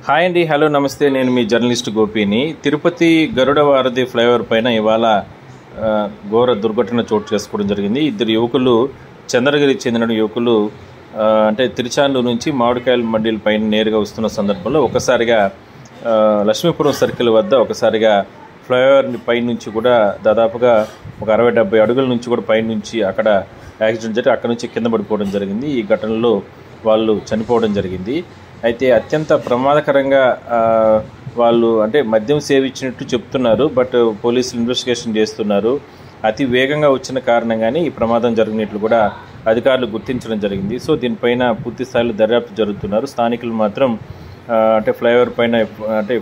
Hi అండి, hello నమస్తే. నేను మీ జర్నలిస్ట్ గోపిని. తిరుపతి గరుడ వారధి ఫ్లైఓవర్ పైన ఇవాళ ఘోర దుర్ఘటన చోటు చేసుకోవడం జరిగింది. ఇద్దరు యువకులు, చంద్రగిరికి చెందిన యువకులు అంటే తిరుచానూరు నుంచి మామిడికాయల మండీల పైన నేరుగా వస్తున్న సందర్భంలో ఒకసారిగా లక్ష్మీపురం సర్కిల్ వద్ద ఒకసారిగా ఫ్లైఓవర్ పై నుంచి కూడా దాదాపుగా ఒక 60-70 అడుగుల నుంచి కూడా పైనుంచి అక్కడ యాక్సిడెంట్ జరిగి అక్కడ నుంచి కింద పడిపోవడం జరిగింది. ఈ ఘటనలో వాళ్ళు చనిపోవడం జరిగింది. అయితే అత్యంత ప్రమాదకరంగా వాళ్ళు అంటే మద్యం సేవించినట్టు చెప్తున్నారు. బట్ పోలీసులు ఇన్వెస్టిగేషన్ చేస్తున్నారు. అతి వేగంగా వచ్చిన కారణంగానే ఈ ప్రమాదం జరిగినట్లు కూడా అధికారులు గుర్తించడం జరిగింది. సో దీనిపైన పూర్తి స్థాయిలో దర్యాప్తు జరుగుతున్నారు. స్థానికులు మాత్రం అంటే ఫ్లైఓవర్ పైన అంటే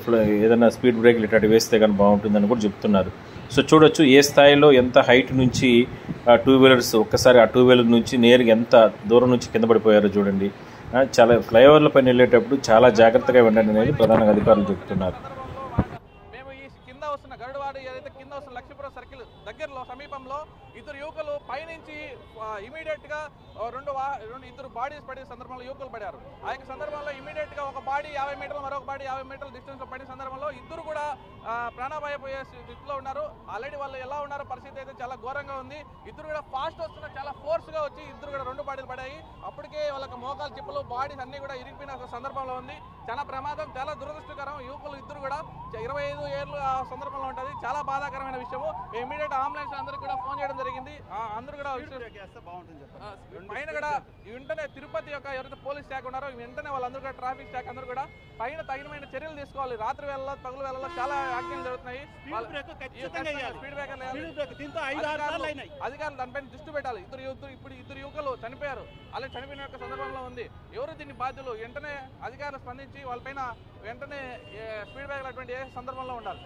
ఏదైనా స్పీడ్ బ్రేక్లు ఇట్లాంటి వేస్తే కానీ బాగుంటుందని కూడా చెప్తున్నారు. సో చూడొచ్చు ఏ స్థాయిలో ఎంత హైట్ నుంచి టూ వీలర్స్ ఒక్కసారి ఆ టూ వీలర్ నుంచి నేరుగా ఎంత దూరం నుంచి కింద పడిపోయారో చూడండి. చాలా ఫ్లైఓవర్ల పైన వెళ్ళేటప్పుడు చాలా జాగ్రత్తగా వెళ్ళండి అనేది ప్రధానంగా అధికారులు చెప్తున్నారు. మేము ఈ కింద వస్తున్న గరుడవాడ ఏదైతే కింద వస్తున్న లక్ష్మీపురం సర్కిల్ దగ్గరలో సమీపంలో ఇద్దరు యువకులు పైనుంచి ఇమీడియట్ గా ఇద్దరు బాడీస్ పడే సందర్భంలో యువకులు పడారు. ఆ యొక్క సందర్భంలో ఇమీడియట్ గా ఒక బాడీ 50 మీటర్లు మరొక బాడీ 50 మీటర్ల డిస్టెన్స్ లో పడిన సందర్భంలో ఇద్దరు కూడా ప్రాణాపాయపోయే స్థితిలో ఉన్నారు. ఆల్రెడీ వాళ్ళు ఎలా ఉన్నారో పరిస్థితి అయితే చాలా ఘోరంగా ఉంది. ఇద్దరు కూడా ఫాస్ట్ వస్తున్న చాలా ఫోర్స్ గా వచ్చి ఇద్దరు కూడా 2 బాడీలు పడాయి. అప్పటికే వాళ్ళకి మోకాలు చిప్పలు బాడీస్ అన్ని కూడా ఇరిగిపోయిన సందర్భంలో ఉంది. చాలా ప్రమాదం, చాలా దురదృష్టకరం. యువకులు ఇద్దరు కూడా 25 ఏళ్ళు ఆ సందర్భంలో ఉంటుంది. చాలా బాధాకరమైన విషయము. ఇమీడియట్ అంబులెన్స్ అందరికి కూడా ఫోన్ చేయడం జరిగింది. అందరూ కూడా పైన కూడా వెంటనే తిరుపతి యొక్క ఎవరైతే పోలీస్ శాఖ ఉన్నారో వెంటనే వాళ్ళందరూ కూడా ట్రాఫిక్ శాఖ అందరూ కూడా పైన తగినమైన చర్యలు తీసుకోవాలి. రాత్రి వేళల్లో పగులు వేళల్లో చాలా యాక్సిడెంట్లు జరుగుతున్నాయి. స్పీడ్ బ్రేకర్ అధికారులు దానిపైన దృష్టి పెట్టాలి. ఇద్దరు యువకులు చనిపోయారు. అలా చనిపోయిన యొక్క సందర్భంలో ఉంది. ఎవరు దీన్ని బాధ్యులు? వెంటనే అధికారులు స్పందించి వాళ్ళపైన వెంటనే స్పీడ్ బ్రేకర్ అటువంటి ఏ సందర్భంలో ఉండాలి.